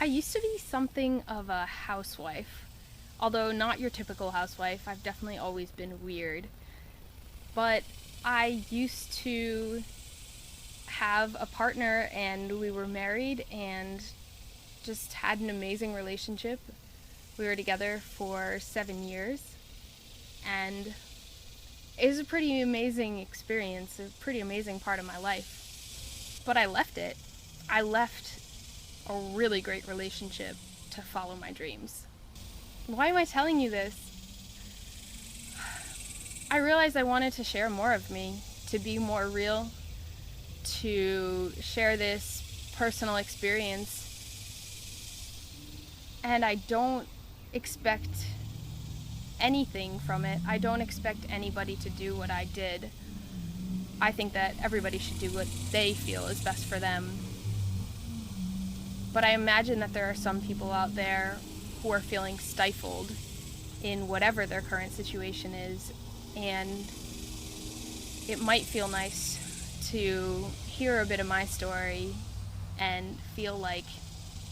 I used to be something of a housewife. Although not your typical housewife, I've definitely always been weird. But I used to have a partner and we were married and just had an amazing relationship. We were together for 7 years and it was a pretty amazing experience, a pretty amazing part of my life. But I left it. I left a really great relationship to follow my dreams. Why am I telling you this? I realized I wanted to share more of me, to be more real, to share this personal experience. And I don't expect anything from it. I don't expect anybody to do what I did. I think that everybody should do what they feel is best for them. But I imagine that there are some people out there who are feeling stifled in whatever their current situation is, and it might feel nice to hear a bit of my story and feel like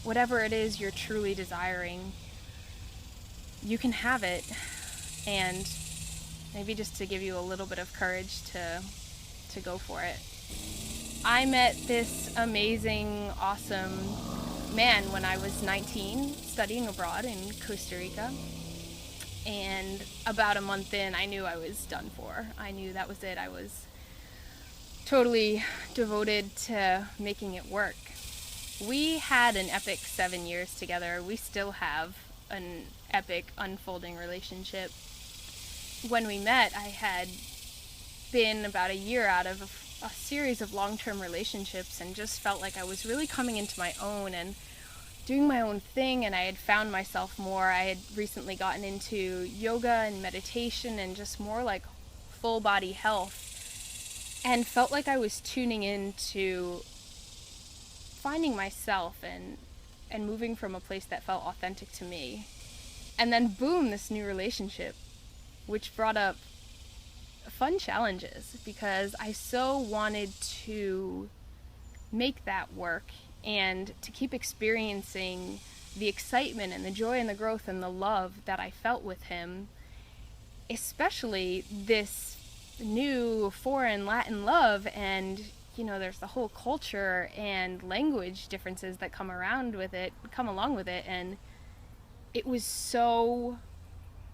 whatever it is you're truly desiring, you can have it, and maybe just to give you a little bit of courage to go for it. I met this amazing, awesome man when I was 19, studying abroad in Costa Rica. And about a month in, I knew I was done for. I knew that was it. I was totally devoted to making it work. We had an epic 7 years together. We still have an epic unfolding relationship. When we met, I had been about a year out of a series of long-term relationships and just felt like I was really coming into my own and doing my own thing, and I had found myself more. I had recently gotten into yoga and meditation and just more like full body health, and felt like I was tuning into finding myself and moving from a place that felt authentic to me. And then boom, this new relationship, which brought up fun challenges because I so wanted to make that work and to keep experiencing the excitement and the joy and the growth and the love that I felt with him, especially this new foreign Latin love. And there's the whole culture and language differences that come along with it, and it was so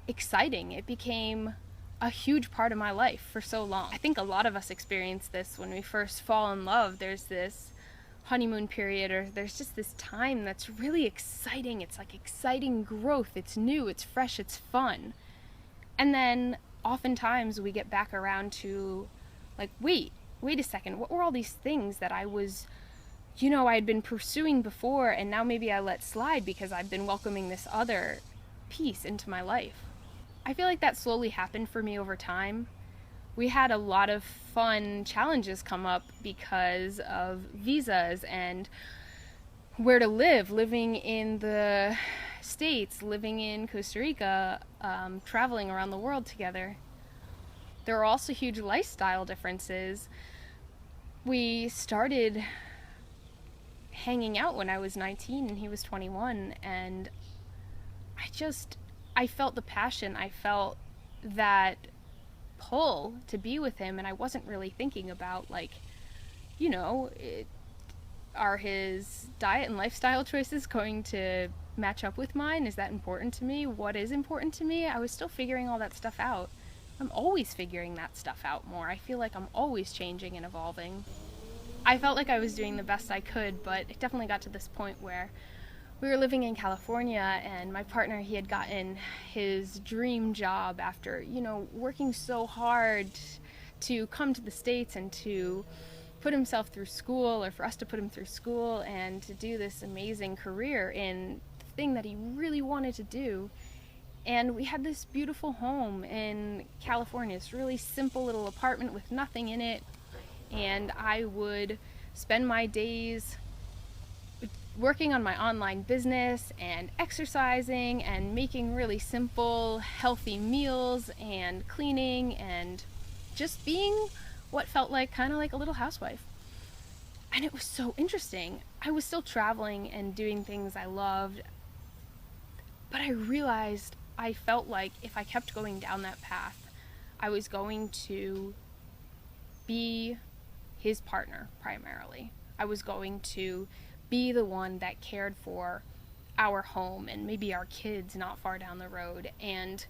exciting. It became a huge part of my life for so long. I think a lot of us experience this when we first fall in love. There's this honeymoon period, or there's just this time that's really exciting. It's like exciting growth. It's new, it's fresh, it's fun. And then oftentimes we get back around to like, wait a second, what were all these things that I had been pursuing before, and now maybe I let slide because I've been welcoming this other piece into my life. I feel like that slowly happened for me over time. We had a lot of fun challenges come up because of visas and where to live, living in the States, living in Costa Rica, traveling around the world together. There were also huge lifestyle differences. We started hanging out when I was 19 and he was 21, and I felt the passion. I felt that pull to be with him, and I wasn't really thinking about are his diet and lifestyle choices going to match up with mine? Is that important to me? What is important to me? I was still figuring all that stuff out. I'm always figuring that stuff out more. I feel like I'm always changing and evolving. I felt like I was doing the best I could, but it definitely got to this point where we were living in California, and my partner, he had gotten his dream job after, working so hard to come to the States and to put himself through school, or for us to put him through school, and to do this amazing career in the thing that he really wanted to do. And we had this beautiful home in California, this really simple little apartment with nothing in it, and I would spend my days working on my online business and exercising and making really simple, healthy meals and cleaning and just being what felt like kind of like a little housewife. And it was so interesting. I was still traveling and doing things I loved, but I realized I felt like if I kept going down that path, I was going to be his partner primarily. I was going to be the one that cared for our home and maybe our kids not far down the road. And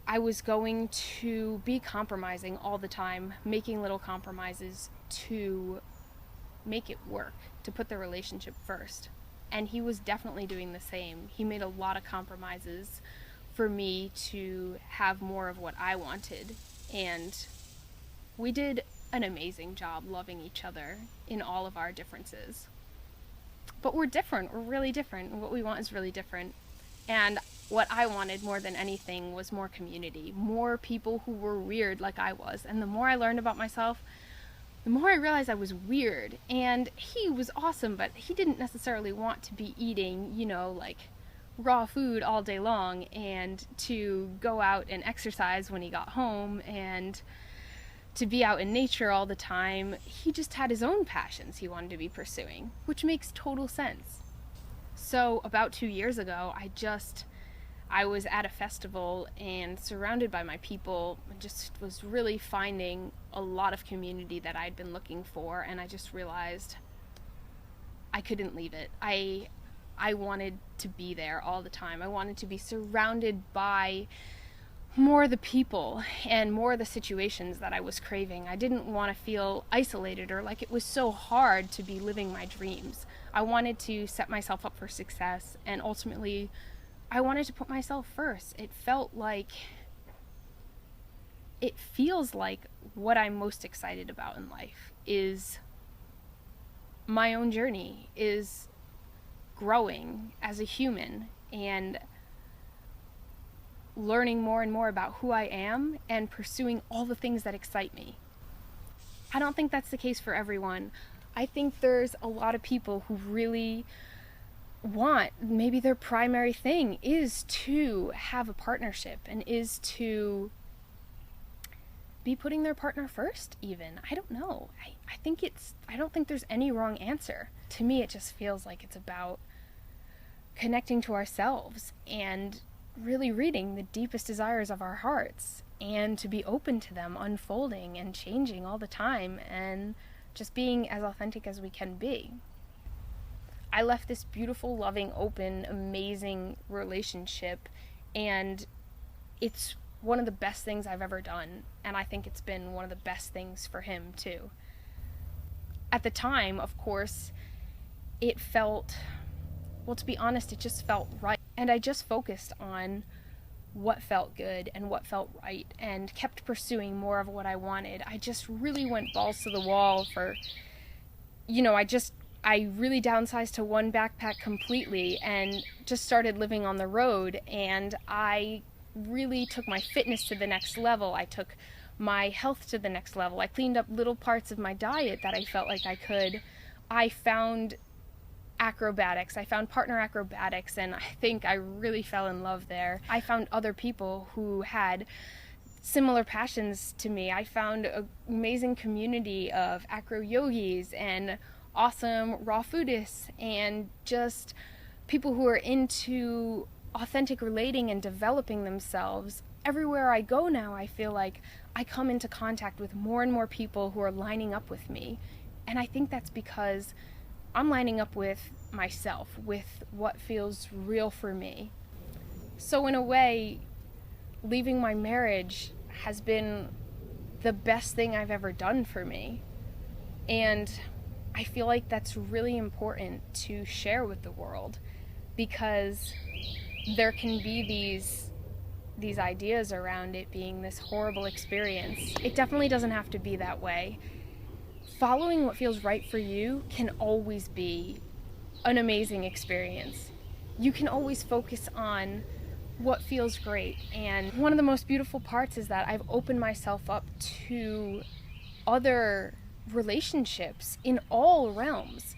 I was going to be compromising all the time, making little compromises to make it work, to put the relationship first. And he was definitely doing the same. He made a lot of compromises for me to have more of what I wanted. And we did an amazing job loving each other in all of our differences. But we're different. We're really different. What we want is really different. And what I wanted more than anything was more community, more people who were weird like I was. And the more I learned about myself, the more I realized I was weird. And he was awesome, but he didn't necessarily want to be eating, like raw food all day long, and to go out and exercise when he got home, and to be out in nature all the time. He just had his own passions he wanted to be pursuing, which makes total sense. So about 2 years ago, I was at a festival and surrounded by my people, and just was really finding a lot of community that I'd been looking for, and I just realized I couldn't leave it. I wanted to be there all the time. I wanted to be surrounded by more of the people and more of the situations that I was craving. I didn't want to feel isolated or like it was so hard to be living my dreams. I wanted to set myself up for success, and ultimately I wanted to put myself first. It feels like what I'm most excited about in life is my own journey, is growing as a human and learning more and more about who I am and pursuing all the things that excite me. I don't think that's the case for everyone. I think there's a lot of people who really want, maybe their primary thing is to have a partnership and is to be putting their partner first even. I don't know. I don't think there's any wrong answer. To me, it just feels like it's about connecting to ourselves and really reading the deepest desires of our hearts, and to be open to them unfolding and changing all the time, and just being as authentic as we can be. I left this beautiful, loving, open, amazing relationship, and it's one of the best things I've ever done, and I think it's been one of the best things for him too. At the time, of course, it felt, well, to be honest, it just felt right. And I just focused on what felt good and what felt right, and kept pursuing more of what I wanted. I just really went balls to the wall for, I really downsized to one backpack completely and just started living on the road. And I really took my fitness to the next level. I took my health to the next level. I cleaned up little parts of my diet that I felt like I could. I found acrobatics. I found partner acrobatics, and I think I really fell in love there. I found other people who had similar passions to me. I found an amazing community of acro yogis and awesome raw foodists, and just people who are into authentic relating and developing themselves. Everywhere I go now, I feel like I come into contact with more and more people who are lining up with me. And I think that's because I'm lining up with myself, with what feels real for me. So in a way, leaving my marriage has been the best thing I've ever done for me. And I feel like that's really important to share with the world, because there can be these ideas around it being this horrible experience. It definitely doesn't have to be that way. Following what feels right for you can always be an amazing experience. You can always focus on what feels great. And one of the most beautiful parts is that I've opened myself up to other relationships in all realms.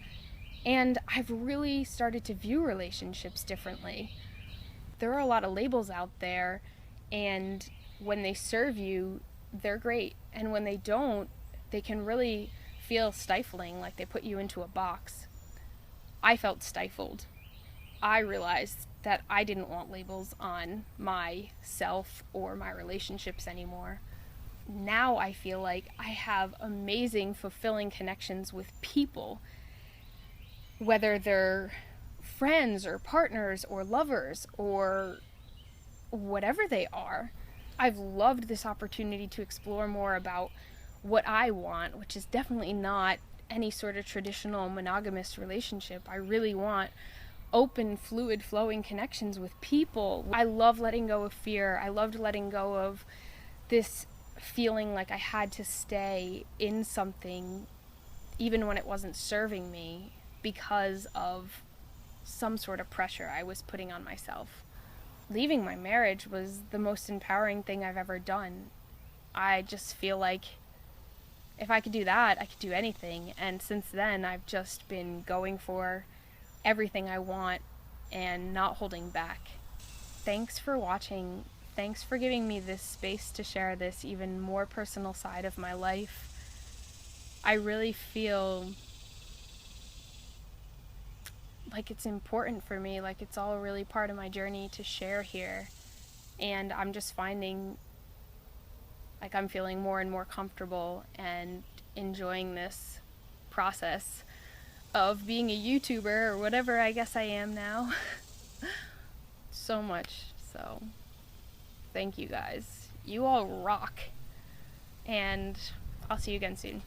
And I've really started to view relationships differently. There are a lot of labels out there, and when they serve you, they're great. And when they don't, they can really feel stifling, like they put you into a box. I felt stifled. I realized that I didn't want labels on myself or my relationships anymore. Now I feel like I have amazing, fulfilling connections with people, whether they're friends or partners or lovers or whatever they are. I've loved this opportunity to explore more about what I want, which is definitely not any sort of traditional monogamous relationship. I really want open, fluid, flowing connections with people. I love letting go of fear. I loved letting go of this feeling like I had to stay in something even when it wasn't serving me because of some sort of pressure I was putting on myself. Leaving my marriage was the most empowering thing I've ever done. I just feel like if I could do that, I could do anything. And since then, I've just been going for everything I want and not holding back. Thanks for watching. Thanks for giving me this space to share this even more personal side of my life. I really feel like it's important for me, like it's all really part of my journey to share here. And I'm just finding like I'm feeling more and more comfortable and enjoying this process of being a YouTuber or whatever I guess I am now. So much. So thank you guys. You all rock. And I'll see you again soon.